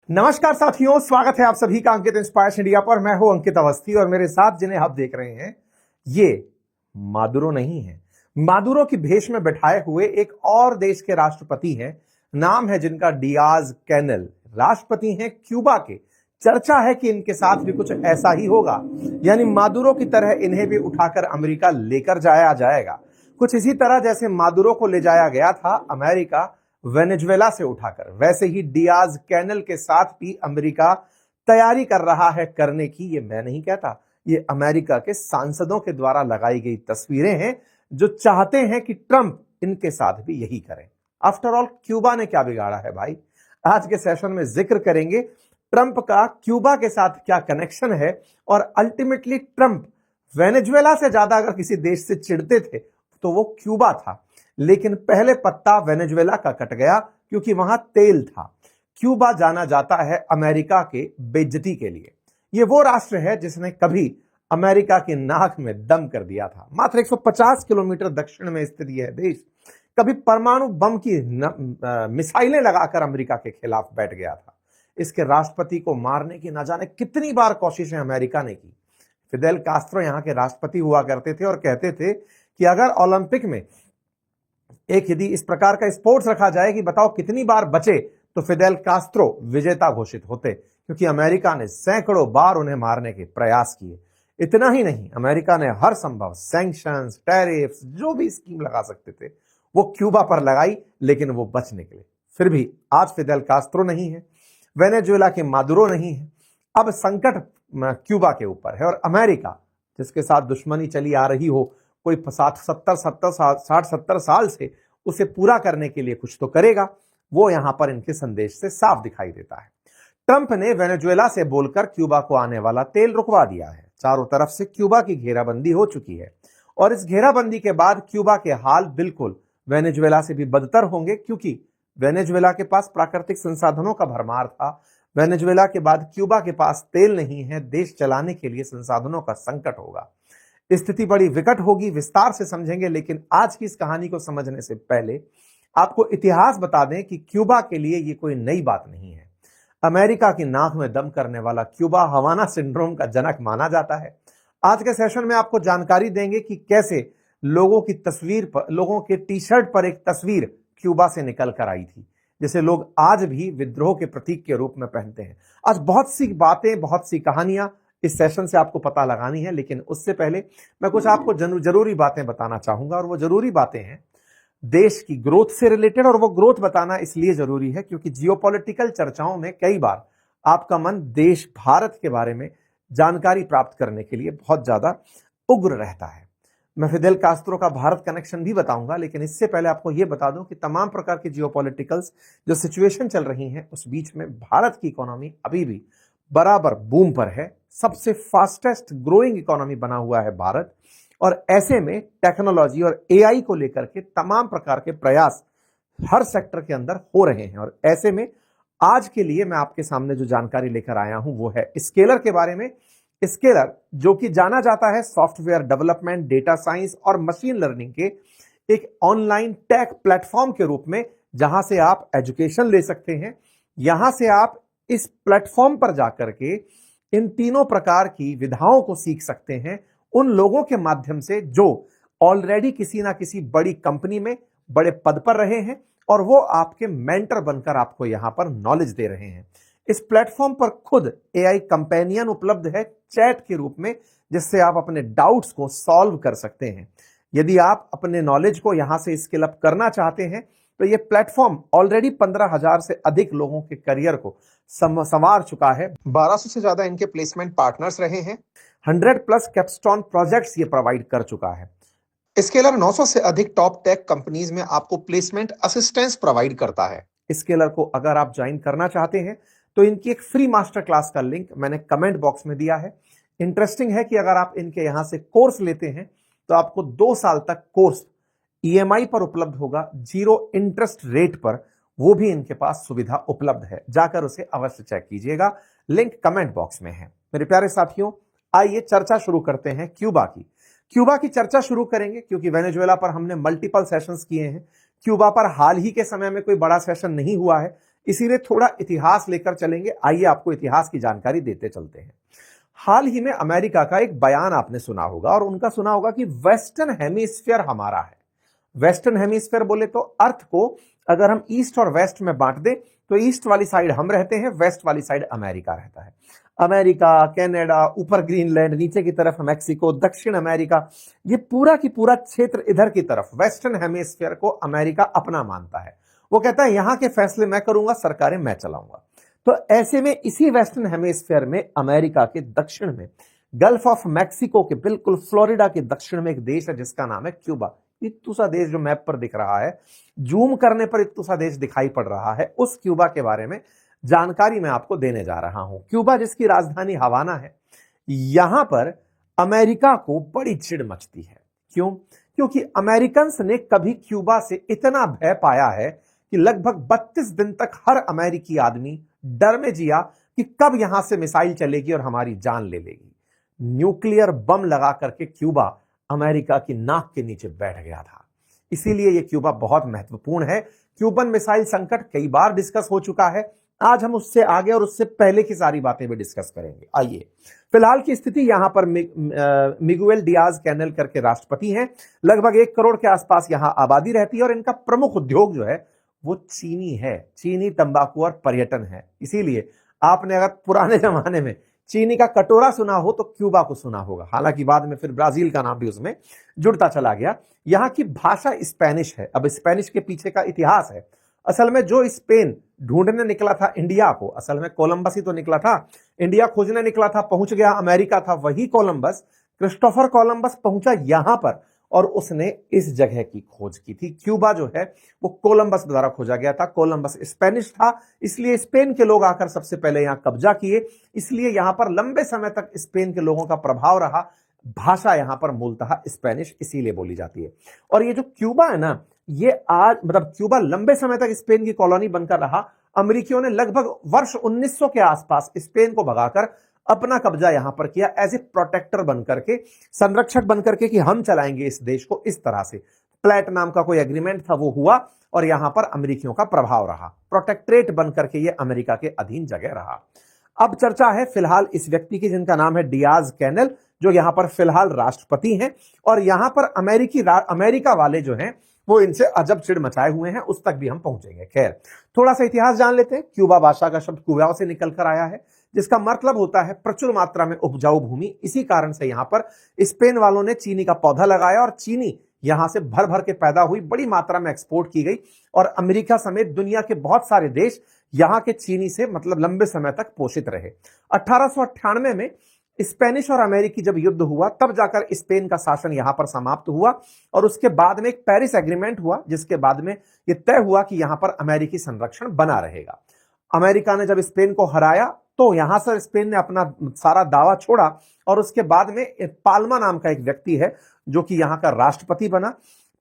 नमस्कार साथियों, स्वागत है आप सभी का अंकित इंस्पायर्स इंडिया पर। मैं हूं अंकित अवस्थी और मेरे साथ जिन्हें आप देख रहे हैं ये मादुरो नहीं है। मादुरो की भेष में बैठाए हुए एक और देश के राष्ट्रपति हैं। नाम है जिनका डियाज कैनेल। राष्ट्रपति हैं क्यूबा के। चर्चा है कि इनके साथ भी कुछ ऐसा ही होगा, यानी मादुरो की तरह इन्हें भी उठाकर अमेरिका लेकर जाया जाएगा। कुछ इसी तरह जैसे मादुरो को ले जाया गया था अमेरिका वेनेजुएला से उठाकर, वैसे ही डियाज कैनेल के साथ भी अमेरिका तैयारी कर रहा है करने की। ये मैं नहीं कहता, ये अमेरिका के सांसदों के द्वारा लगाई गई तस्वीरें हैं जो चाहते हैं कि ट्रंप इनके साथ भी यही करें। आफ्टर ऑल क्यूबा ने क्या बिगाड़ा है भाई? आज के सेशन में जिक्र करेंगे ट्रंप का क्यूबा के साथ क्या कनेक्शन है, और अल्टीमेटली ट्रंप वेनेजुएला से ज्यादा अगर किसी देश से चिढ़ते थे तो वो क्यूबा था। लेकिन पहले पत्ता वेनेजुएला का कट गया क्योंकि वहां तेल था। क्यूबा जाना जाता है अमेरिका के बेइज्जती के लिए। यह वो राष्ट्र है जिसने कभी अमेरिका की नाक में दम कर दिया था। मात्र 150 किलोमीटर दक्षिण में स्थित यह देश कभी परमाणु बम की मिसाइलें लगाकर अमेरिका के खिलाफ बैठ गया था। इसके राष्ट्रपति को मारने की न जाने कितनी बार कोशिशें अमेरिका ने की। फिदेल कास्त्रो यहां के राष्ट्रपति हुआ करते थे और कहते थे कि अगर ओलंपिक में एक यदि इस प्रकार का स्पोर्ट्स रखा जाए कि बताओ कितनी बार बचे, तो फिदेल कास्त्रो विजेता घोषित होते, क्योंकि अमेरिका ने सैकड़ों बार उन्हें मारने के प्रयास किए। इतना ही नहीं, अमेरिका ने हर संभव सैंक्शंस, टैरिफ्स, जो भी स्कीम लगा सकते थे वो क्यूबा पर लगाई, लेकिन वो बच निकले। फिर भी आज फिदेल कास्त्रो नहीं है, वेनेजुएला के मादुरो नहीं है, अब संकट क्यूबा के ऊपर है। और अमेरिका जिसके साथ दुश्मनी चली आ रही हो, कोई 60-70 साल से, उसे पूरा करने के लिए कुछ तो करेगा। वो यहां पर इनके संदेश से साफ दिखाई देता है। ट्रंप ने वेनेजुएला से बोलकर क्यूबा को आने वाला तेल रुकवा दिया है। चारों तरफ से क्यूबा की घेराबंदी हो चुकी है और इस घेराबंदी के बाद क्यूबा के हाल बिल्कुल वेनेजुएला से भी बदतर होंगे, क्योंकि वेनेजुएला के पास प्राकृतिक संसाधनों का भरमार था। वेनेजुएला के बाद क्यूबा के पास तेल नहीं है, देश चलाने के लिए संसाधनों का संकट होगा। स्थिति बड़ी विकट होगी, विस्तार से समझेंगे। लेकिन आज की इस कहानी को समझने से पहले आपको इतिहास बता दें कि क्यूबा के लिए ये कोई नई बात नहीं है। अमेरिका की नाक में दम करने वाला क्यूबा हवाना सिंड्रोम का जनक माना जाता है। आज के सेशन में आपको जानकारी देंगे कि कैसे लोगों की तस्वीर पर, लोगों के टी शर्ट पर एक तस्वीर क्यूबा से निकल कर आई थी, जिसे लोग आज भी विद्रोह के प्रतीक के रूप में पहनते हैं। आज बहुत सी बातें, बहुत सी कहानियां इस सेशन से आपको पता लगानी है, लेकिन उससे पहले मैं कुछ आपको जरूरी बातें बताना चाहूंगा। और वो जरूरी बातें हैं देश की ग्रोथ से रिलेटेड, और वो ग्रोथ बताना इसलिए जरूरी है क्योंकि जियोपॉलिटिकल चर्चाओं में कई बार आपका मन देश भारत के बारे में जानकारी प्राप्त करने के लिए बहुत ज्यादा उग्र रहता है। मैं फिदेल कास्त्रो का भारत कनेक्शन भी बताऊंगा, लेकिन इससे पहले आपको यह बता दूं कि तमाम प्रकार की जियोपॉलिटिकल्स जो सिचुएशन चल रही हैं, उस बीच में भारत की इकोनॉमी अभी भी बराबर बूम पर है। सबसे फास्टेस्ट ग्रोइंग इकोनॉमी बना हुआ है भारत, और ऐसे में टेक्नोलॉजी और एआई को लेकर के तमाम प्रकार के प्रयास हर सेक्टर के अंदर हो रहे हैं। और ऐसे में आज के लिए मैं आपके सामने जो जानकारी लेकर आया हूं वो है स्केलर के बारे में। स्केलर जो कि जाना जाता है सॉफ्टवेयर डेवलपमेंट, डेटा साइंस और मशीन लर्निंग के एक ऑनलाइन टेक प्लेटफॉर्म के रूप में, जहां से आप एजुकेशन ले सकते हैं। यहां से आप इस प्लेटफॉर्म पर जाकर के इन तीनों प्रकार की विधाओं को सीख सकते हैं उन लोगों के माध्यम से जो ऑलरेडी किसी ना किसी बड़ी कंपनी में बड़े पद पर रहे हैं, और वो आपके मेंटर बनकर आपको यहां पर नॉलेज दे रहे हैं। इस प्लेटफॉर्म पर खुद एआई कंपेनियन उपलब्ध है चैट के रूप में, जिससे आप अपने डाउट्स को सॉल्व कर सकते हैं। यदि आप अपने नॉलेज को यहां से स्किल अप करना चाहते हैं तो ये प्लेटफॉर्म ऑलरेडी 15,000 से अधिक लोगों के करियर को संवार चुका है। 1200 से ज्यादा इनके प्लेसमेंट पार्टनर्स रहे हैं। 100+ कैपस्टोन प्रोजेक्ट्स ये प्रोवाइड कर चुका है। स्केलर 900 से अधिक टॉप टेक कंपनीज में आपको प्लेसमेंट असिस्टेंस प्रोवाइड करता है। स्केलर को अगर आप ज्वाइन करना चाहते हैं तो इनकी एक फ्री मास्टर क्लास का लिंक मैंने कमेंट बॉक्स में दिया है। इंटरेस्टिंग है कि अगर आप इनके यहां से कोर्स लेते हैं तो आपको 2 साल तक कोर्स ईएमआई पर उपलब्ध होगा, 0 इंटरेस्ट रेट पर। वो भी इनके पास सुविधा उपलब्ध है, जाकर उसे अवश्य चेक कीजिएगा। लिंक कमेंट बॉक्स में है। मेरे प्यारे साथियों, आइए चर्चा शुरू करते हैं क्यूबा की। क्यूबा की चर्चा शुरू करेंगे क्योंकि वेनेजुएला पर हमने मल्टीपल सेशंस किए हैं। क्यूबा पर हाल ही के समय में कोई बड़ा सेशन नहीं हुआ है, इसीलिए थोड़ा इतिहास लेकर चलेंगे। आइए आपको इतिहास की जानकारी देते चलते हैं। हाल ही में अमेरिका का एक बयान आपने सुना होगा और उनका सुना होगा कि वेस्टर्न हेमिस्फीयर हमारा है। वेस्टर्न हेमिस्फीयर बोले तो अर्थ को अगर हम ईस्ट और वेस्ट में बांट दें तो ईस्ट वाली साइड हम रहते हैं, वेस्ट वाली साइड अमेरिका रहता है। अमेरिका, कनाडा, ऊपर ग्रीनलैंड, नीचे की तरफ मैक्सिको, दक्षिण अमेरिका, ये पूरा की पूरा क्षेत्र इधर की तरफ वेस्टर्न हेमिस्फीयर को अमेरिका अपना मानता है। वो कहता है यहां के फैसले मैं करूंगा, सरकारें मैं चलाऊंगा। तो ऐसे में इसी वेस्टर्न हेमिस्फीयर में अमेरिका के दक्षिण में गल्फ ऑफ मैक्सिको के बिल्कुल फ्लोरिडा के दक्षिण में एक देश है जिसका नाम है क्यूबा। इत्तू सा देश जो मैप पर दिख रहा है, जूम करने पर इत्तू सा देश दिखाई पड़ रहा है, उस क्यूबा के बारे में जानकारी मैं आपको देने जा रहा हूं। क्यूबा जिसकी राजधानी हवाना है, यहां पर अमेरिका को बड़ी चिढ़ मचती है। क्यों? क्योंकि अमेरिकन ने कभी क्यूबा से इतना भय पाया है कि लगभग 32 दिन तक हर अमेरिकी आदमी डर में जिया कि कब यहां से मिसाइल चलेगी और हमारी जान ले लेगी। न्यूक्लियर बम लगा करके क्यूबा अमेरिका की नाक के नीचे बैठ गया था। इसीलिए यह क्यूबा बहुत महत्वपूर्ण है। क्यूबन मिसाइल संकट कई बार डिस्कस हो चुका है, आज हम उससे आगे और उससे पहले की सारी बातें भी डिस्कस करेंगे। आइए, फिलहाल की स्थिति यहां पर मिगुएल डियाज कैनेल करके राष्ट्रपति हैं। लगभग 1 करोड़ के आसपास यहां आबादी रहती है और इनका प्रमुख उद्योग जो है वो चीनी है। चीनी, तंबाकू और पर्यटन है। इसीलिए आपने अगर पुराने जमाने में चीनी का कटोरा सुना हो तो क्यूबा को सुना होगा। हालांकि बाद में फिर ब्राजील का नाम भी उसमें जुड़ता चला गया। यहां की भाषा स्पेनिश है। अब स्पेनिश के पीछे का इतिहास है। असल में जो स्पेन ढूंढने निकला था इंडिया को, असल में कोलंबस ही तो निकला था, इंडिया खोजने निकला था, पहुंच गया अमेरिका था, वही कोलंबस, क्रिस्टोफर कोलंबस पहुंचा यहां पर और उसने इस जगह की खोज की थी। क्यूबा जो है वो कोलंबस द्वारा खोजा गया था। कोलंबस स्पेनिश था, इसलिए स्पेन के लोग आकर सबसे पहले यहां कब्जा किए, इसलिए यहां पर लंबे समय तक स्पेन के लोगों का प्रभाव रहा। भाषा यहां पर मूलतः स्पेनिश इसीलिए बोली जाती है। और ये जो क्यूबा है ना, ये आज मतलब क्यूबा लंबे समय तक स्पेन की कॉलोनी बनकर रहा। अमेरिकियों ने लगभग वर्ष 1900 के आसपास स्पेन को भगाकर अपना कब्जा यहां पर किया, एज ए प्रोटेक्टर बनकर के, संरक्षक बनकर के कि हम चलाएंगे इस देश को इस तरह से। प्लेट नाम का कोई एग्रीमेंट था, वो हुआ और यहां पर अमेरिकियों का प्रभाव रहा। प्रोटेक्टरेट बनकर के ये अमेरिका के अधीन जगह रहा। अब चर्चा है फिलहाल इस व्यक्ति की जिनका नाम है डियाज कैनेल, जो यहां पर फिलहाल राष्ट्रपति हैं और यहां पर अमेरिका वाले जो हैं वो इनसे अजब चिढ़ मचाए हुए हैं, उस तक भी हम पहुंचेंगे। खैर, थोड़ा सा इतिहास जान लेते हैं। क्यूबा भाषा का शब्द क्यूबाओ से निकल कर आया है, जिसका मतलब होता है प्रचुर मात्रा में उपजाऊ भूमि। इसी कारण से यहां पर स्पेन वालों ने चीनी का पौधा लगाया और चीनी यहां से भर भर के पैदा हुई, बड़ी मात्रा में एक्सपोर्ट की गई और अमेरिका समेत दुनिया के बहुत सारे देश यहां के चीनी से मतलब लंबे समय तक पोषित रहे। 1898 में स्पेनिश और अमेरिकी जब युद्ध हुआ तब जाकर स्पेन का शासन यहां पर समाप्त हुआ और उसके बाद में एक पेरिस एग्रीमेंट हुआ, जिसके बाद में यह तय हुआ कि यहां पर अमेरिकी संरक्षण बना रहेगा। अमेरिका ने जब स्पेन को हराया तो यहां से स्पेन ने अपना सारा दावा छोड़ा और उसके बाद में पाल्मा नाम का एक व्यक्ति है जो कि यहां का राष्ट्रपति बना।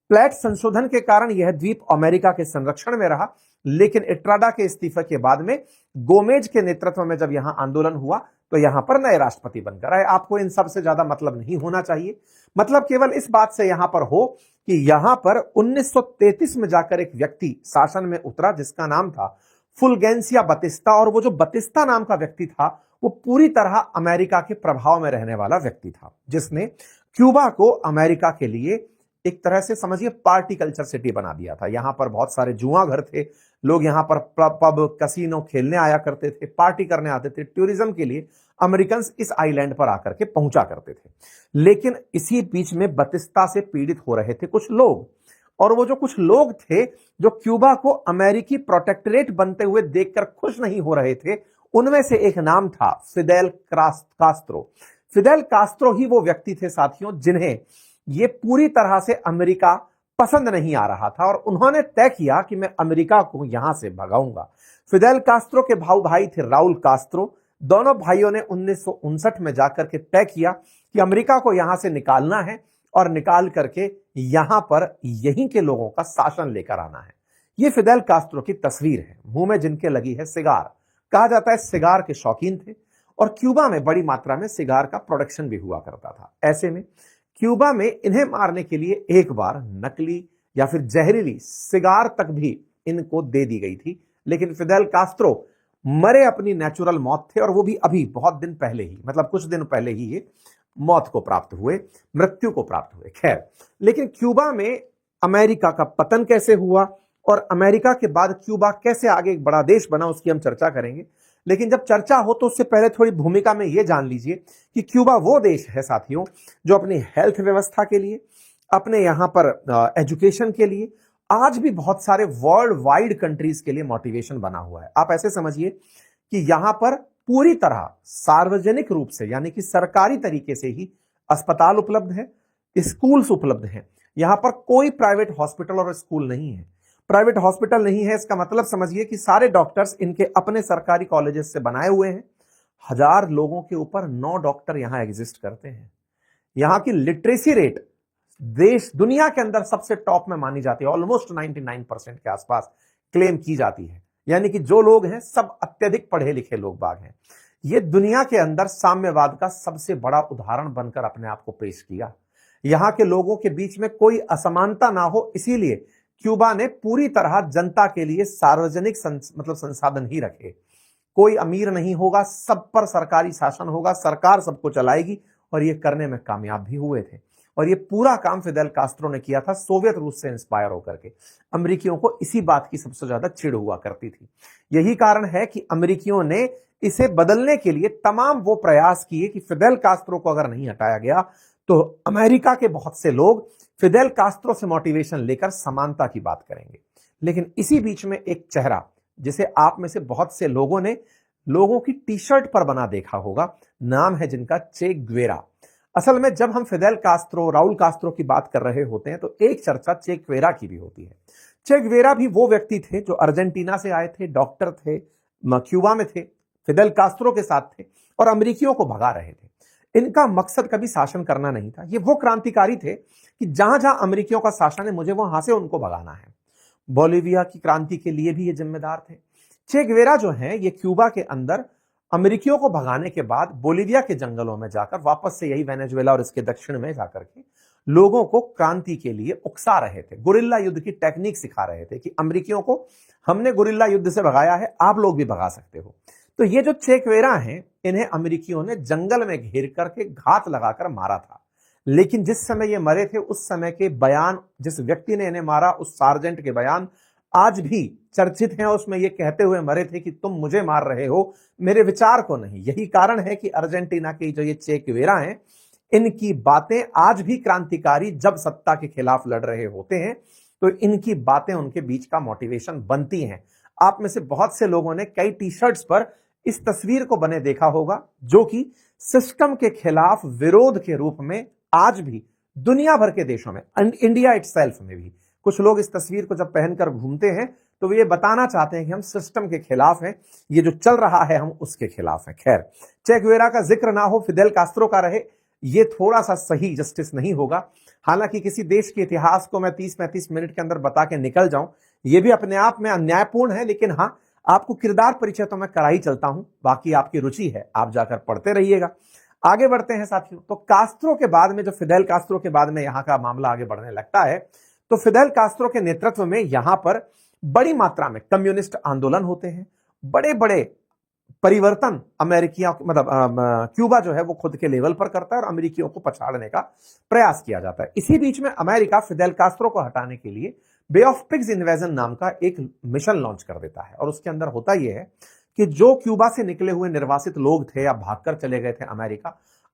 प्लेट संशोधन के कारण यह द्वीप अमेरिका के संरक्षण में रहा, लेकिन एट्राडा के इस्तीफे के बाद में गोमेज के नेतृत्व में जब यहां आंदोलन हुआ तो यहां पर नए राष्ट्रपति बनकर आए। आपको इन सब से ज्यादा मतलब नहीं होना चाहिए। मतलब केवल इस बात से यहां पर हो कि यहां पर 1933 में जाकर एक व्यक्ति शासन में उतरा जिसका नाम था फुलगेंसिया बतिस्ता, और वो जो बतिस्ता नाम का व्यक्ति था वो पूरी तरह अमेरिका के प्रभाव में रहने वाला व्यक्ति था, जिसने क्यूबा को अमेरिका के लिए एक तरह से समझिए पार्टी कल्चर सिटी बना दिया था। यहां पर बहुत सारे जुआ घर थे, लोग यहां पर पब, कैसीनो खेलने आया करते थे, पार्टी करने आते थे। टूरिज्म के लिए अमेरिकन इस आइलैंड पर आकर के पहुंचा करते थे। लेकिन इसी बीच में बतिस्ता से पीड़ित हो रहे थे कुछ लोग, और वो जो कुछ लोग थे जो क्यूबा को अमेरिकी प्रोटेक्टरेट बनते हुए देखकर खुश नहीं हो रहे थे, उनमें से एक नाम था फिदेल कास्त्रो। फिदेल कास्त्रो ही वो व्यक्ति थे साथियों जिन्हें ये पूरी तरह से अमेरिका पसंद नहीं आ रहा था और उन्होंने तय किया कि मैं अमेरिका को यहां से भगाऊंगा। फिदेल कास्त्रो के भाई थे राउल कास्त्रो। दोनों भाइयों ने 1959 में जाकर के तय किया कि अमेरिका को यहां से निकालना है और निकाल करके यहां पर यहीं के लोगों का शासन लेकर आना है। यह फिदेल कास्त्रो की तस्वीर है, मुंह में जिनके लगी है सिगार। कहा जाता है सिगार के शौकीन थे और क्यूबा में बड़ी मात्रा में सिगार का प्रोडक्शन भी हुआ करता था। ऐसे में क्यूबा में इन्हें मारने के लिए एक बार नकली या फिर जहरीली सिगार तक भी इनको दे दी गई थी, लेकिन फिदेल कास्त्रो मरे अपनी नेचुरल मौत थे, और वो भी अभी बहुत दिन पहले ही, मतलब कुछ दिन पहले ही ये मौत को प्राप्त हुए, मृत्यु को प्राप्त हुए। खैर, लेकिन क्यूबा में अमेरिका का पतन कैसे हुआ और अमेरिका के बाद क्यूबा कैसे आगे एक बड़ा देश बना, उसकी हम चर्चा करेंगे। लेकिन जब चर्चा हो तो उससे पहले थोड़ी भूमिका में यह जान लीजिए कि क्यूबा वो देश है साथियों जो अपनी हेल्थ व्यवस्था के लिए, अपने यहां पर एजुकेशन के लिए आज भी बहुत सारे वर्ल्ड वाइड कंट्रीज के लिए मोटिवेशन बना हुआ है। आप ऐसे समझिए कि यहां पर पूरी तरह सार्वजनिक रूप से, यानी कि सरकारी तरीके से ही अस्पताल उपलब्ध है, स्कूल्स उपलब्ध हैं। यहां पर कोई प्राइवेट हॉस्पिटल और स्कूल नहीं है। प्राइवेट हॉस्पिटल नहीं है, इसका मतलब समझिए कि सारे डॉक्टर्स इनके अपने सरकारी कॉलेजेस से बनाए हुए हैं। 1000 लोगों के ऊपर 9 डॉक्टर यहां एग्जिस्ट करते हैं। यहां की लिटरेसी रेट देश दुनिया के अंदर सबसे टॉप में मानी जाती है, ऑलमोस्ट 99% के आसपास क्लेम की जाती है। यानी कि जो लोग हैं सब अत्यधिक पढ़े लिखे लोग बाग हैं। ये दुनिया के अंदर साम्यवाद का सबसे बड़ा उदाहरण बनकर अपने आप को पेश किया। यहां के लोगों के बीच में कोई असमानता ना हो, इसीलिए क्यूबा ने पूरी तरह जनता के लिए सार्वजनिक मतलब संसाधन ही रखे। कोई अमीर नहीं होगा, सब पर सरकारी शासन होगा, सरकार सबको चलाएगी, और ये करने में कामयाब भी हुए थे। और ये पूरा काम फिदेल कास्त्रो ने किया था सोवियत रूस से इंस्पायर होकर के। अमेरिकियों को इसी बात की सबसे ज्यादा चिढ़ हुआ करती थी। यही कारण है कि अमेरिकियों ने इसे बदलने के लिए तमाम वो प्रयास किए कि फिदेल कास्त्रो को अगर नहीं हटाया गया तो अमेरिका के बहुत से लोग फिदेल कास्त्रो से मोटिवेशन लेकर समानता की बात करेंगे। लेकिन इसी बीच में एक चेहरा जिसे आप में से बहुत से लोगों ने लोगों की टी शर्ट पर बना देखा होगा, नाम है जिनका चे ग्वेरा। असल में जब हम फिदेल कास्त्रो, राउल कास्त्रो की बात कर रहे होते हैं तो एक चर्चा चे ग्वेरा की भी होती है। चे ग्वेरा भी वो व्यक्ति थे जो अर्जेंटीना से आए थे, डॉक्टर थे, क्यूबा में थे, फिदेल कास्त्रो के साथ थे और अमेरिकियों को भगा रहे थे। इनका मकसद कभी शासन करना नहीं था। ये वो क्रांतिकारी थे कि जहां जहां अमेरिकियों का शासन है, मुझे वहां से उनको भगाना है। बोलिविया की क्रांति के लिए भी ये जिम्मेदार थे। चे ग्वेरा जो है ये क्यूबा के अंदर अमेरिकियों को भगाने के बाद बोलिविया के जंगलों में जाकर वापस से यही वेनेजुएला और इसके दक्षिण में जाकर के लोगों को क्रांति के लिए उकसा रहे थे, गुरिल्ला युद्ध की टेक्निक सिखा रहे थे कि अमेरिकियों को हमने गुरिल्ला युद्ध से भगाया है, आप लोग भी भगा सकते हो। तो ये जो चे ग्वेरा हैं, इन्हें अमेरिकियों ने जंगल में घेर करके घात लगाकर मारा था। लेकिन जिस समय ये मरे थे उस समय के बयान, जिस व्यक्ति ने इन्हें मारा उस सार्जेंट के बयान आज भी चर्चित हैं। उसमें ये कहते हुए मरे थे कि तुम मुझे मार रहे हो, मेरे विचार को नहीं। यही कारण है कि अर्जेंटीना के जो ये चे ग्वेरा हैं, इनकी बातें आज भी क्रांतिकारी जब सत्ता के खिलाफ लड़ रहे होते हैं तो इनकी बातें उनके बीच का मोटिवेशन बनती हैं। आप में से बहुत से लोगों ने कई टी शर्ट्स पर इस तस्वीर को बने देखा होगा, जो कि सिस्टम के खिलाफ विरोध के रूप में आज भी दुनिया भर के देशों में, इंडिया इटसेल्फ में भी कुछ लोग इस तस्वीर को जब पहनकर घूमते हैं तो वे ये बताना चाहते हैं कि हम सिस्टम के खिलाफ हैं, ये जो चल रहा है हम उसके खिलाफ हैं। खैर, चे ग्वेरा का जिक्र ना हो, फिदेल कास्त्रो का रहे, ये थोड़ा सा सही जस्टिस नहीं होगा। हालांकि किसी देश के इतिहास को मैं 30-35 मिनट के अंदर बता के निकल जाऊं, ये भी अपने आप में अन्यायपूर्ण है। लेकिन हाँ, आपको किरदार परिचय तो मैं करा ही चलता हूं, बाकी आपकी रुचि है, आप जाकर पढ़ते रहिएगा। आगे बढ़ते हैं साथियों। तो कास्त्रो के बाद में, जो फिदेल कास्त्रो के बाद में यहां का मामला आगे बढ़ने लगता है, तो फिदेल कास्त्रो के नेतृत्व में यहां पर बड़ी मात्रा में कम्युनिस्ट आंदोलन होते हैं। बड़े बड़े परिवर्तन अमेरिकियों, मतलब क्यूबा जो है वो खुद के लेवल पर करता है और अमेरिकियों को पछाड़ने का प्रयास किया जाता है। इसी बीच में अमेरिका फिदेल कास्त्रो को हटाने के लिए बे ऑफ पिग्स इन्वेजन नाम का एक मिशन लॉन्च कर देता है। और उसके अंदर होता यह है कि जो क्यूबा से निकले हुए निर्वासित लोग थे या भागकर चले गए थे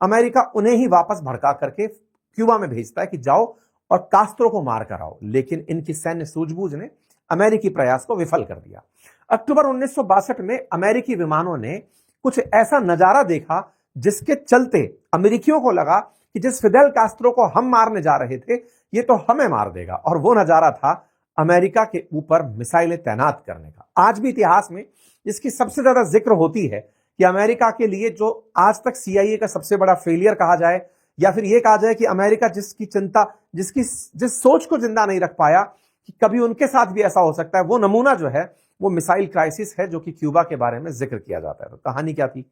अमेरिका उन्हें ही वापस भड़का करके क्यूबा में भेजता है कि जाओ और कास्त्रो को मार कर आओ। लेकिन इनकी सैन्य सूझबूझ ने अमेरिकी प्रयास को विफल कर दिया। अक्टूबर 1962 में अमेरिकी विमानों ने कुछ ऐसा नजारा देखा जिसके चलते अमेरिकियों को लगा कि जिस फिदेल कास्त्रो को हम मारने जा रहे थे ये तो हमें मार देगा। और वो नजारा था अमेरिका के ऊपर मिसाइलें तैनात करने का। आज भी इतिहास में इसकी सबसे ज्यादा जिक्र होती है कि अमेरिका के लिए जो आज तक CIA का सबसे बड़ा फेलियर कहा जाए, या फिर यह कहा जाए कि अमेरिका जिसकी चिंता, जिस सोच को जिंदा नहीं रख पाया कि कभी उनके साथ भी ऐसा हो सकता है, वो नमूना जो है वो मिसाइल क्राइसिस है, जो कि क्यूबा के बारे में जिक्र किया जाता है। तो कहानी क्या थी?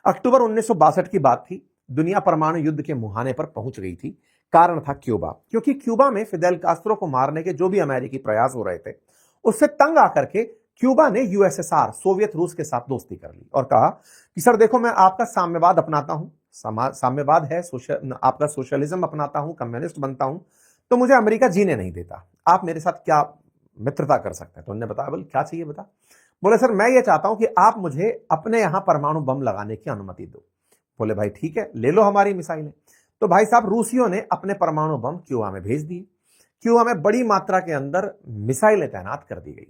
अक्टूबर 1962 की बात थी। दुनिया परमाणु युद्ध के मुहाने पर पहुंच गई थी। कारण था क्यूबा, क्योंकि क्यूबा में फिदेल कास्त्रो को मारने के जो भी अमेरिकी प्रयास हो रहे थे उससे तंग आकर के क्यूबा ने यूएसएसआर सोवियत रूस के साथ दोस्ती कर ली और कहा कि सर देखो, मैं आपका साम्यवाद अपनाता हूं, साम्यवाद है, आपका सोशलिज्म अपनाता हूं, कम्युनिस्ट बनता हूं, तो मुझे अमेरिका जीने नहीं देता, आप मेरे साथ क्या मित्रता कर सकते हैं? तो उन्होंने बताया, बोले क्या चाहिए बता। बोले सर मैं ये चाहता हूं कि आप मुझे अपने यहां परमाणु बम लगाने की अनुमति दो। बोले भाई ठीक है, ले लो हमारी मिसाइलें। तो भाई साहब, रूसियों ने अपने परमाणु बम क्यूबा में भेज दिए। क्यूबा में बड़ी मात्रा के अंदर मिसाइलें तैनात कर दी गई।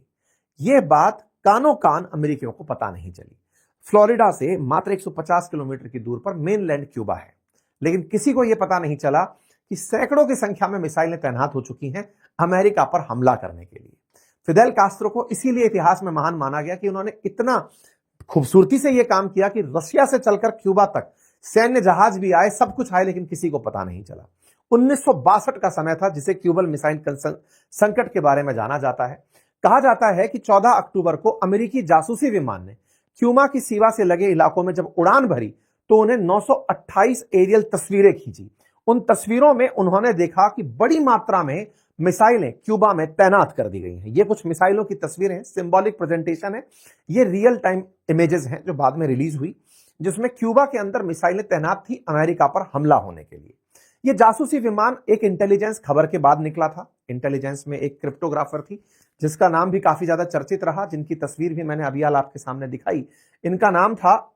यह बात कानो कान अमेरिकियों को पता नहीं चली। फ्लोरिडा से मात्र 150 किलोमीटर की दूर पर मेनलैंड क्यूबा है, लेकिन किसी को यह पता नहीं चला कि सैकड़ों की संख्या में मिसाइलें तैनात हो चुकी हैं अमेरिका पर हमला करने के लिए। फिदेल कास्त्रो को इसीलिए इतिहास में महान माना गया कि उन्होंने इतना खूबसूरती से यह काम किया कि रशिया से चलकर क्यूबा तक सैन्य जहाज भी आए, सब कुछ आए, लेकिन किसी को पता नहीं चला। 1962 का समय था जिसे क्यूबल मिसाइल संकट के बारे में जाना जाता है। कहा जाता है कि 14 अक्टूबर को अमेरिकी जासूसी विमान ने क्यूबा की सीमा से लगे इलाकों में जब उड़ान भरी तो उन्हें 928 एरियल तस्वीरें खींची। उन तस्वीरों में उन्होंने देखा कि बड़ी मात्रा में मिसाइलें क्यूबा में तैनात कर दी गई हैं। ये कुछ मिसाइलों की तस्वीरें हैं, सिंबॉलिक प्रेजेंटेशन है, ये रियल टाइम इमेजेस हैं जो बाद में रिलीज हुई, जिसमें क्यूबा के अंदर मिसाइलें तैनात थी अमेरिका पर हमला होने के लिए। यह जासूसी विमान एक इंटेलिजेंस खबर के बाद निकला था। इंटेलिजेंस में एक क्रिप्टोग्राफर थी जिसका नाम भी काफी ज्यादा चर्चित रहा, जिनकी तस्वीर भी मैंने अभी हाल आपके सामने दिखाई। इनका नाम था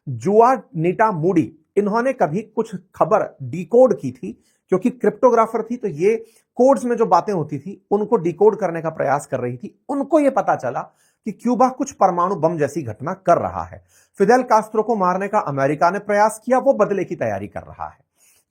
जुआनिटा मूडी। इन्होंने कभी कुछ खबर डिकोड की थी, क्योंकि क्रिप्टोग्राफर थी तो ये कोड्स में जो बातें होती थी उनको डिकोड करने का प्रयास कर रही थी। उनको यह पता चला कि क्यूबा कुछ परमाणु बम जैसी घटना कर रहा है। फिदेल कास्त्रो को मारने का अमेरिका ने प्रयास किया, वो बदले की तैयारी कर रहा है।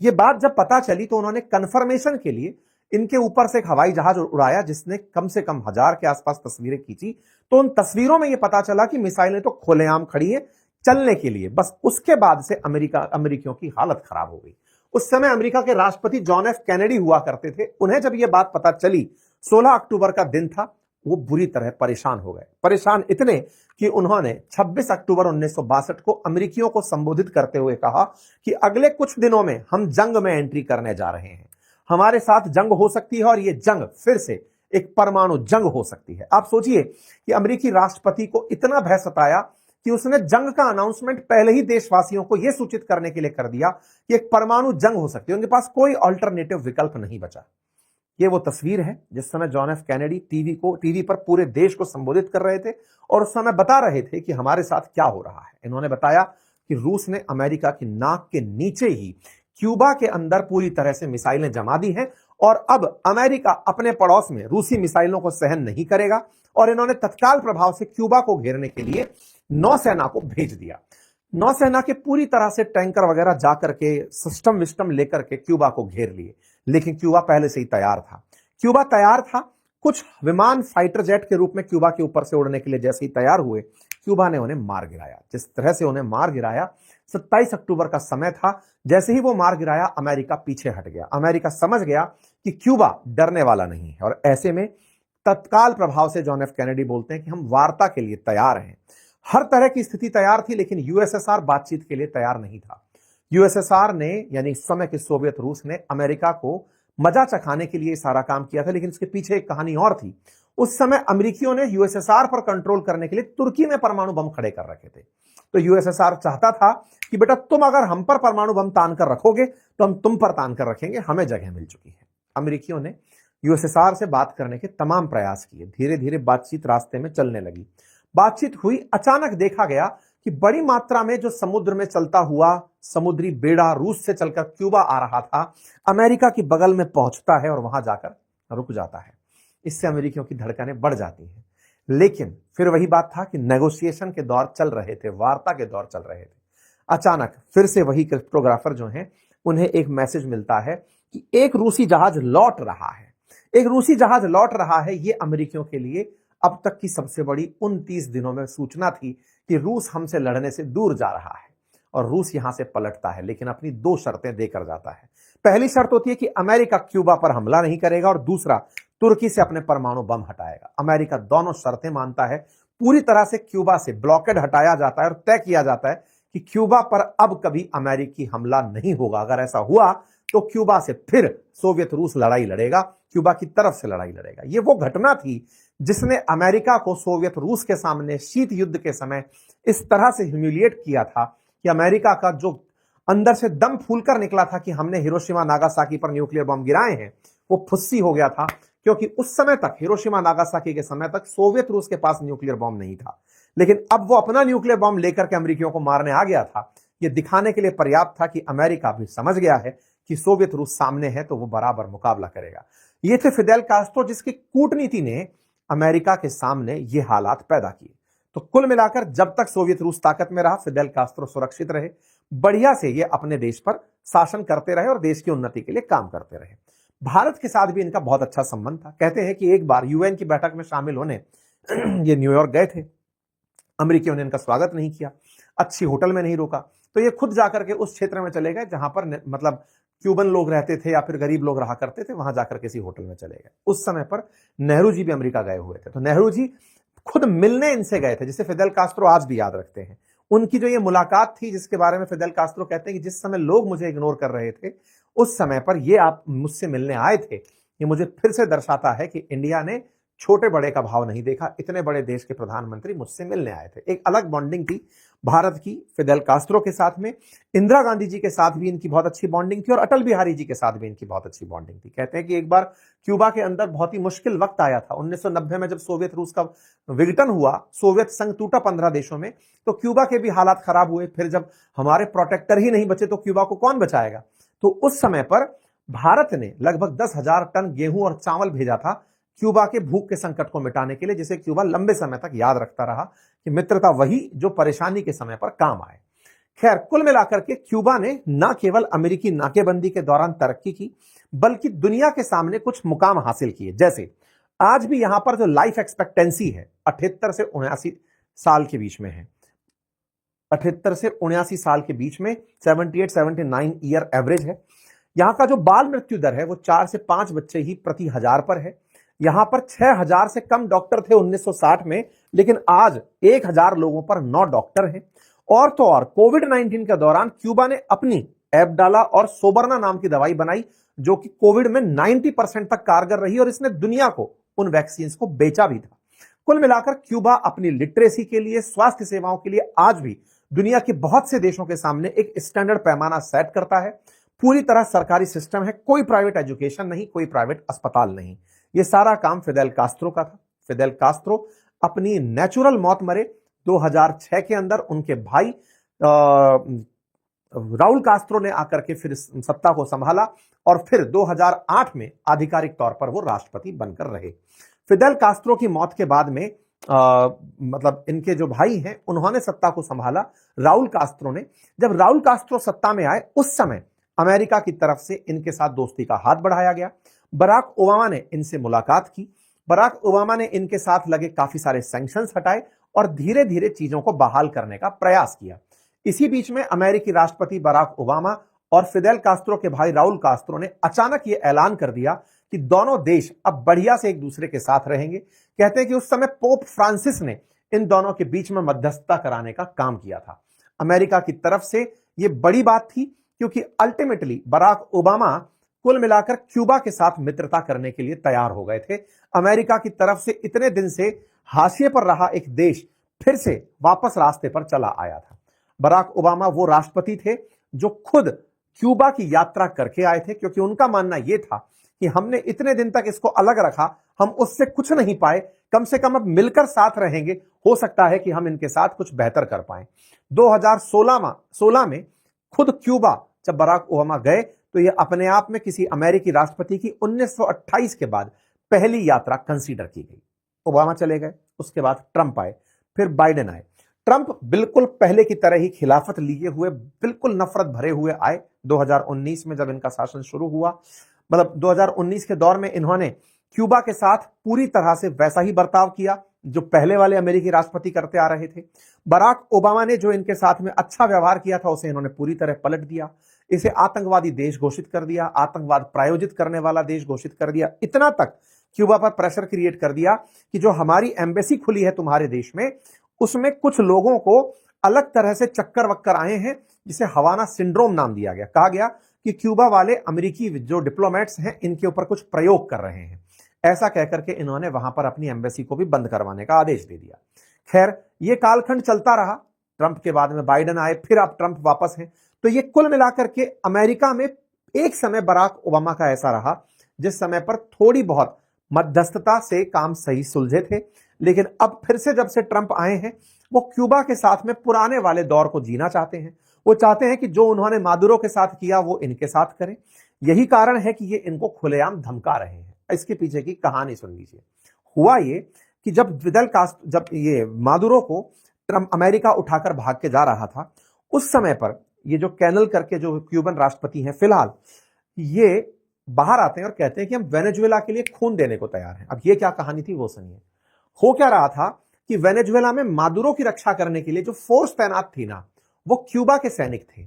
यह बात जब पता चली तो उन्होंने कंफर्मेशन के लिए इनके ऊपर से एक हवाई जहाज उड़ाया जिसने कम से कम 1000 के आसपास तस्वीरें खींची। तो उन तस्वीरों में यह पता चला कि मिसाइलें तो खुलेआम खड़ी है चलने के लिए। बस उसके बाद से अमेरिकियों की हालत खराब हो गई। उस समय अमेरिका के राष्ट्रपति जॉन एफ कैनेडी हुआ करते थे। उन्हें जब यह बात पता चली, 16 अक्टूबर का दिन था, वो बुरी तरह परेशान हो गए। परेशान इतने कि उन्होंने 26 अक्टूबर 1962 को अमेरिकियों को संबोधित करते हुए कहा कि अगले कुछ दिनों में हम जंग में एंट्री करने जा रहे हैं, हमारे साथ जंग हो सकती है और यह जंग फिर से एक परमाणु जंग हो सकती है। आप सोचिए कि अमेरिकी राष्ट्रपति को इतना भय सताया कि उसने जंग का अनाउंसमेंट पहले ही देशवासियों को यह सूचित करने के लिए कर दिया कि एक परमाणु जंग हो सकती है। उनके पास कोई अल्टरनेटिव विकल्प नहीं बचा। ये वो तस्वीर है जिस समय जॉन एफ कैनेडी टीवी पर पूरे देश को संबोधित कर रहे थे और उस समय बता रहे थे कि हमारे साथ क्या हो रहा है। इन्होंने बताया कि रूस ने अमेरिका की नाक के नीचे ही क्यूबा के अंदर पूरी तरह से मिसाइलें जमा दी हैं और अब अमेरिका अपने पड़ोस में रूसी मिसाइलों को सहन नहीं करेगा और इन्होंने तत्काल प्रभाव से क्यूबा को घेरने के लिए नौसेना को भेज दिया। नौसेना के पूरी तरह से टैंकर वगैरह जाकर के सिस्टम विस्टम लेकर के क्यूबा को घेर लिए, लेकिन क्यूबा पहले से ही तैयार था। क्यूबा तैयार था। कुछ विमान फाइटर जेट के रूप में क्यूबा के ऊपर से उड़ने के लिए जैसे ही तैयार हुए, क्यूबा ने उन्हें मार गिराया। जिस तरह से उन्हें मार गिराया, 27 अक्टूबर का समय था, जैसे ही वो मार गिराया अमेरिका पीछे हट गया। अमेरिका समझ गया कि क्यूबा डरने वाला नहीं है और ऐसे में तत्काल प्रभाव से जॉन एफ कैनेडी बोलते हैं कि हम वार्ता के लिए तैयार हैं। हर तरह की स्थिति तैयार थी, लेकिन यूएसएसआर बातचीत के लिए तैयार नहीं था। यूएसएसआर ने, यानी इस समय के सोवियत रूस ने, अमेरिका को मजा चखाने के लिए सारा काम किया था, लेकिन इसके पीछे एक कहानी और थी। उस समय अमेरिकियों ने यूएसएसआर पर कंट्रोल करने के लिए तुर्की में परमाणु बम खड़े कर रखे थे। तो यूएसएसआर चाहता था कि बेटा तुम अगर हम पर परमाणु बम तान कर रखोगे तो हम तुम पर तान कर रखेंगे, हमें जगह मिल चुकी है। अमेरिकियों ने यूएसएसआर से बात करने के तमाम प्रयास किए। धीरे धीरे बातचीत रास्ते में चलने लगी। बातचीत हुई, अचानक देखा गया कि बड़ी मात्रा में जो समुद्र में चलता हुआ समुद्री बेड़ा रूस से चलकर क्यूबा आ रहा था, अमेरिका की बगल में पहुंचता है और वहां जाकर रुक जाता है। इससे अमेरिकियों की धड़कनें बढ़ जाती हैं। लेकिन फिर वही बात था कि नेगोशिएशन के दौर चल रहे थे, वार्ता के दौर चल रहे थे। अचानक फिर से वही क्रिप्टोग्राफर जो हैं, उन्हें एक मैसेज मिलता है कि एक रूसी जहाज लौट रहा है। एक रूसी जहाज लौट रहा है। ये अमेरिकियों के लिए अब तक की सबसे बड़ी 29 दिनों में सूचना थी कि रूस हमसे लड़ने से दूर जा रहा है और रूस यहां से पलटता है, लेकिन अपनी 2 शर्तें देकर जाता है। पहली शर्त होती है कि अमेरिका क्यूबा पर हमला नहीं करेगा और दूसरा, तुर्की से अपने परमाणु बम हटाएगा। अमेरिका दोनों शर्तें मानता है। पूरी तरह से क्यूबा से ब्लॉकेड हटाया जाता है और तय किया जाता है कि क्यूबा पर अब कभी अमेरिकी हमला नहीं होगा। अगर ऐसा हुआ तो क्यूबा से फिर सोवियत रूस लड़ाई लड़ेगा, क्यूबा की तरफ से लड़ाई लड़ेगा। ये वो घटना थी जिसने अमेरिका को सोवियत रूस के सामने शीत युद्ध के समय इस तरह से ह्यूमिलिएट किया था कि अमेरिका का जो अंदर से दम फूलकर निकला था कि हमने हिरोशिमा नागासाकी पर न्यूक्लियर बम गिराए हैं, वो फुस्सी हो गया था। क्योंकि उस समय तक, हिरोशिमा नागासाकी के समय तक, सोवियत रूस के पास न्यूक्लियर बम नहीं था, लेकिन अब वो अपना न्यूक्लियर बम लेकर के अमेरिकियों को मारने आ गया था। ये दिखाने के लिए पर्याप्त था कि अमेरिका भी समझ गया है कि सोवियत रूस सामने है तो वो बराबर मुकाबला करेगा। ये थे फिदेल कास्ट्रो, जिसकी कूटनीति ने अमेरिका के सामने ये हालात पैदा किए। तो कुल मिलाकर जब तक सोवियत रूस ताकत में रहा, फिदेल कास्ट्रो सुरक्षित रहे, बढ़िया से ये अपने देश पर शासन करते रहे और देश की उन्नति के लिए काम करते रहे। भारत के साथ भी इनका बहुत अच्छा संबंध था। कहते हैं कि एक बार यूएन की बैठक में शामिल होने ये न्यूयॉर्क गए थे, अमेरिकियों ने इनका स्वागत नहीं किया, अच्छी होटल में नहीं रोका, तो ये खुद जाकर के उस क्षेत्र में चले गए जहां पर मतलब क्यूबन लोग रहते थे या फिर गरीब लोग रहा करते थे, वहां जाकर किसी होटल में चले गए। उस समय पर नेहरू जी भी अमेरिका गए हुए थे, तो नेहरू जी खुद मिलने इनसे गए थे, जिसे फिदेल कास्ट्रो आज भी याद रखते हैं। उनकी जो ये मुलाकात थी, जिसके बारे में फिदेल कास्ट्रो कहते हैं कि जिस समय लोग मुझे इग्नोर कर रहे थे, उस समय पर ये आप मुझसे मिलने आए थे, ये मुझे फिर से दर्शाता है कि इंडिया ने छोटे बड़े का भाव नहीं देखा, इतने बड़े देश के प्रधानमंत्री मुझसे मिलने आए थे। एक अलग बॉन्डिंग थी भारत की फिदेल कास्ट्रो के साथ में। इंदिरा गांधी जी के साथ भी इनकी बहुत अच्छी बॉन्डिंग थी और अटल बिहारी जी के साथ भी इनकी बहुत अच्छी बॉन्डिंग थी। कहते हैं कि एक बार क्यूबा के अंदर बहुत ही मुश्किल वक्त आया था 1990 में, जब सोवियत रूस का विघटन हुआ, सोवियत संघ टूटा 15 देशों में, तो क्यूबा के भी हालात खराब हुए। फिर जब हमारे प्रोटेक्टर ही नहीं बचे तो क्यूबा को कौन बचाएगा। तो उस समय पर भारत ने लगभग 10,000 टन गेहूं और चावल भेजा था क्यूबा के भूख के संकट को मिटाने के लिए, जिसे क्यूबा लंबे समय तक याद रखता रहा कि मित्रता वही जो परेशानी के समय पर काम आए। खैर, कुल मिलाकर के क्यूबा ने न केवल अमेरिकी नाकेबंदी के दौरान तरक्की की, बल्कि दुनिया के सामने कुछ मुकाम हासिल किए। जैसे आज भी यहां पर जो लाइफ एक्सपेक्टेंसी है 78 से 79 साल के बीच में है, 78 से 79 साल के बीच में 78-79 ईयर एवरेज है। यहां का जो बाल मृत्यु दर है वो 4 से 5 बच्चे ही प्रति 1000 पर है। यहां पर 6000 से कम डॉक्टर थे 1960 में, लेकिन आज 1000 लोगों पर 9 डॉक्टर हैं। और तो और कोविड-19 के दौरान क्यूबा ने अपनी एब्डाला और सोबरना नाम की दवाई बनाई, जो कि कोविड में 90% तक कारगर रही और इसने दुनिया को उन वैक्सीन को बेचा भी था। कुल मिलाकर क्यूबा अपनी लिटरेसी के लिए, स्वास्थ्य सेवाओं के लिए आज भी दुनिया के बहुत से देशों के सामने एक स्टैंडर्ड पैमाना सेट करता है। पूरी तरह सरकारी सिस्टम है, कोई प्राइवेट एजुकेशन नहीं, कोई प्राइवेट अस्पताल नहीं। ये सारा काम फिदेल कास्ट्रो का था। फिदेल कास्ट्रो अपनी नेचुरल मौत मरे 2006 के अंदर। उनके भाई राउल कास्ट्रो ने आकर के फिर सत्ता को संभाला और फिर 2008 में आधिकारिक तौर पर वो राष्ट्रपति बनकर रहे। फिदेल कास्ट्रो की मौत के बाद में मतलब इनके जो भाई हैं उन्होंने सत्ता को संभाला, राउल कास्ट्रो ने। जब राउल कास्ट्रो सत्ता में आए, उस समय अमेरिका की तरफ से इनके साथ दोस्ती का हाथ बढ़ाया गया। बराक ओबामा ने इनसे मुलाकात की। बराक ओबामा ने इनके साथ लगे काफी सारे सैंक्शंस हटाए और धीरे धीरे चीजों को बहाल करने का प्रयास किया। इसी बीच में अमेरिकी राष्ट्रपति बराक ओबामा और फिदेल कास्ट्रो के भाई राउल कास्ट्रो ने अचानक ये ऐलान कर दिया कि दोनों देश अब बढ़िया से एक दूसरे के साथ रहेंगे। कहते हैं कि उस समय पोप फ्रांसिस ने इन दोनों के बीच में मध्यस्थता कराने का काम किया था। अमेरिका की तरफ से यह बड़ी बात थी, क्योंकि अल्टीमेटली बराक ओबामा कुल मिलाकर क्यूबा के साथ मित्रता करने के लिए तैयार हो गए थे। अमेरिका की तरफ से इतने दिन से हाशिए पर रहा एक देश फिर से वापस रास्ते पर चला आया था। बराक ओबामा वो राष्ट्रपति थे जो खुद क्यूबा की यात्रा करके आए थे, क्योंकि उनका मानना यह था कि हमने इतने दिन तक इसको अलग रखा, हम उससे कुछ नहीं पाए, कम से कम अब मिलकर साथ रहेंगे, हो सकता है कि हम इनके साथ कुछ बेहतर कर पाए। 2016 में खुद क्यूबा जब बराक ओबामा गए तो यह अपने आप में किसी अमेरिकी राष्ट्रपति की 1928 के बाद पहली यात्रा कंसीडर की गई। ओबामा चले गए, उसके बाद ट्रंप आए, फिर बाइडेन आए। ट्रंप बिल्कुल पहले की तरह ही खिलाफत लिए हुए, बिल्कुल नफरत भरे हुए आए। 2019 में जब इनका शासन शुरू हुआ, मतलब 2019 के दौर में इन्होंने क्यूबा के साथ पूरी तरह से वैसा ही बर्ताव किया जो पहले वाले अमेरिकी राष्ट्रपति करते आ रहे थे। बराक ओबामा ने जो इनके साथ में अच्छा व्यवहार किया था उसे इन्होंने पूरी तरह पलट दिया। इसे आतंकवादी देश घोषित कर दिया, आतंकवाद प्रायोजित करने वाला देश घोषित कर दिया। इतना तक क्यूबा पर प्रेशर क्रिएट कर दिया कि जो हमारी एम्बेसी खुली है तुम्हारे देश में, उसमें कुछ लोगों को अलग तरह से चक्कर वक्कर आए हैं, जिसे हवाना सिंड्रोम नाम दिया गया। कहा गया कि क्यूबा वाले अमेरिकी जो डिप्लोमेट्स हैं इनके ऊपर कुछ प्रयोग कर रहे हैं। ऐसा कहकर के इन्होंने वहां पर अपनी एम्बेसी को भी बंद करवाने का आदेश दे दिया। खैर, ये कालखंड चलता रहा। ट्रंप के बाद में बाइडेन आए, फिर अब ट्रंप वापस हैं। तो ये कुल मिलाकर के अमेरिका में एक समय बराक ओबामा का ऐसा रहा जिस समय पर थोड़ी बहुत मध्यस्थता से काम सही सुलझे थे, लेकिन अब फिर से जब से ट्रंप आए हैं, वो क्यूबा के साथ में पुराने वाले दौर को जीना चाहते हैं। वो चाहते हैं कि जो उन्होंने मादुरो के साथ किया वो इनके साथ करें। यही कारण है कि ये इनको खुलेआम धमका रहे हैं। इसके पीछे की कहानी सुन लीजिए। हुआ ये कि जब ये मादुरो को ट्रंप अमेरिका उठाकर भाग के जा रहा था, उस समय पर ये जो कैनल करके जो क्यूबन राष्ट्रपति हैं फिलहाल, ये बाहर आते हैं और कहते हैं कि हम वेनेजुएला के लिए खून देने को तैयार हैं। अब ये क्या कहानी थी वो सुनिए। हो क्या रहा था कि वेनेजुएला में मादुरो की रक्षा करने के लिए जो फोर्स तैनात थी ना, वो क्यूबा के सैनिक थे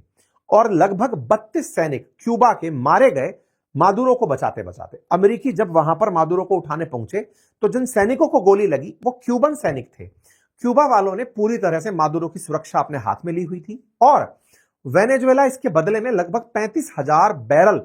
और लगभग 32 सैनिक क्यूबा के मारे गए मादुरो को बचाते बचाते। अमेरिकी जब वहां पर मादुरो को उठाने पहुंचे तो जिन सैनिकों को गोली लगी वो क्यूबन सैनिक थे। क्यूबा वालों ने पूरी तरह से मादुरो की सुरक्षा अपने हाथ में ली हुई थी और वेनेजुएला इसके बदले में लगभग 35,000 बैरल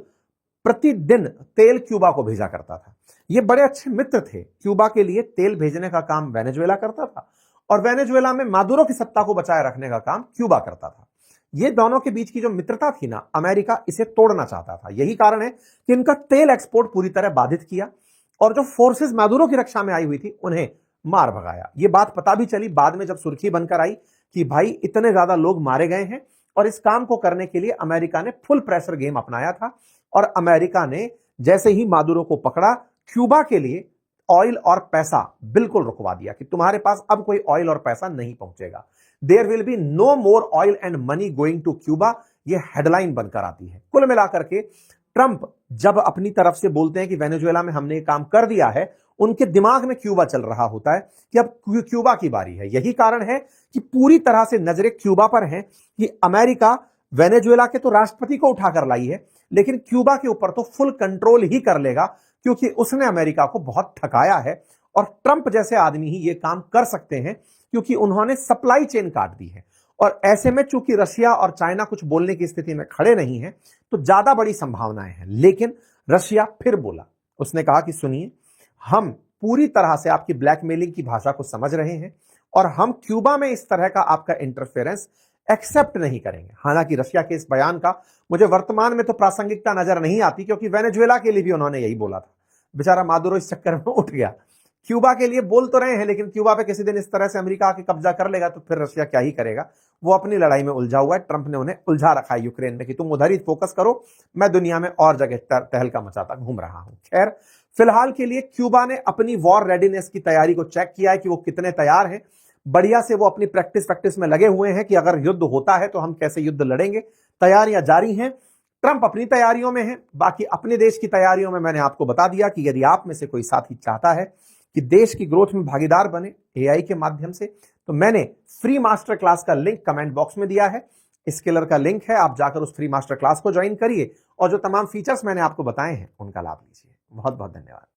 प्रतिदिन तेल क्यूबा को भेजा करता था। ये बड़े अच्छे मित्र थे। क्यूबा के लिए तेल भेजने का काम वेनेजुएला करता था और वेनेजुएला में मादुरो की सत्ता को बचाए रखने का काम क्यूबा करता था। ये दोनों के बीच की जो मित्रता थी ना, अमेरिका इसे तोड़ना चाहता था। यही कारण है कि इनका तेल एक्सपोर्ट पूरी तरह बाधित किया और जो फोर्सेस मादुरो की रक्षा में आई हुई थी उन्हें मार भगाया। ये बात पता भी चली बाद में जब सुर्खी बनकर आई कि भाई इतने ज्यादा लोग मारे गए हैं, और इस काम को करने के लिए अमेरिका ने फुल प्रेशर गेम अपनाया था और अमेरिका ने जैसे ही मादुरो को पकड़ा, क्यूबा के लिए ऑयल और पैसा बिल्कुल रुकवा दिया कि तुम्हारे पास अब कोई ऑयल और पैसा नहीं पहुंचेगा। There will be no more oil and money going to Cuba. ये हेडलाइन बनकर आती है। कुल मिलाकर के ट्रंप जब अपनी तरफ से बोलते हैं कि वेनेजुएला में हमने ये काम कर दिया है, उनके दिमाग में क्यूबा चल रहा होता है कि अब क्यूबा की बारी है। यही कारण है कि पूरी तरह से नजरें क्यूबा पर हैं कि अमेरिका वेनेजुएला के तो राष्ट्रपति को उठाकर लाई है, लेकिन क्यूबा के ऊपर तो फुल कंट्रोल ही कर लेगा, क्योंकि उसने अमेरिका को बहुत थकाया है। और ट्रंप जैसे आदमी ही ये काम कर सकते हैं क्योंकि उन्होंने सप्लाई चेन काट दी है। और ऐसे में चूंकि रशिया और चाइना कुछ बोलने की स्थिति में खड़े नहीं है, तो ज्यादा बड़ी संभावनाएं हैं। लेकिन रशिया फिर बोला, उसने कहा कि सुनिए, हम पूरी तरह से आपकी ब्लैकमेलिंग की भाषा को समझ रहे हैं और हम क्यूबा में इस तरह का आपका इंटरफेरेंस एक्सेप्ट नहीं करेंगे। हालांकि रशिया के इस बयान का मुझे वर्तमान में तो प्रासंगिकता नजर नहीं आती, क्योंकि वेनेजुएला के लिए भी उन्होंने यही बोला था। बेचारा मादुरो इस चक्कर में उठ गया। क्यूबा के लिए बोल तो रहे हैं, लेकिन क्यूबा पे किसी दिन इस तरह से अमेरिका आके कब्जा कर लेगा तो फिर रशिया क्या ही करेगा। वो अपनी लड़ाई में उलझा हुआ है। ट्रंप ने उन्हें उलझा रखा है यूक्रेन में कि तुम उधर ही फोकस करो, मैं दुनिया में और जगह तहलका मचाता घूम रहा हूं। खैर, फिलहाल के लिए क्यूबा ने अपनी वॉर रेडीनेस की तैयारी को चेक किया है कि वो कितने तैयार हैं। बढ़िया से वो अपनी प्रैक्टिस में लगे हुए हैं कि अगर युद्ध होता है तो हम कैसे युद्ध लड़ेंगे। तैयारियां जारी हैं। ट्रंप अपनी तैयारियों में है। बाकी अपने देश की तैयारियों में मैंने आपको बता दिया कि यदि आप में से कोई साथी चाहता है कि देश की ग्रोथ में भागीदार बने एआई के माध्यम से, तो मैंने फ्री मास्टर क्लास का लिंक कमेंट बॉक्स में दिया है। स्किलर का लिंक है, आप जाकर उस फ्री मास्टर क्लास को ज्वाइन करिए और जो तमाम फीचर्स मैंने आपको बताए हैं उनका लाभ लीजिए। बहुत बहुत धन्यवाद।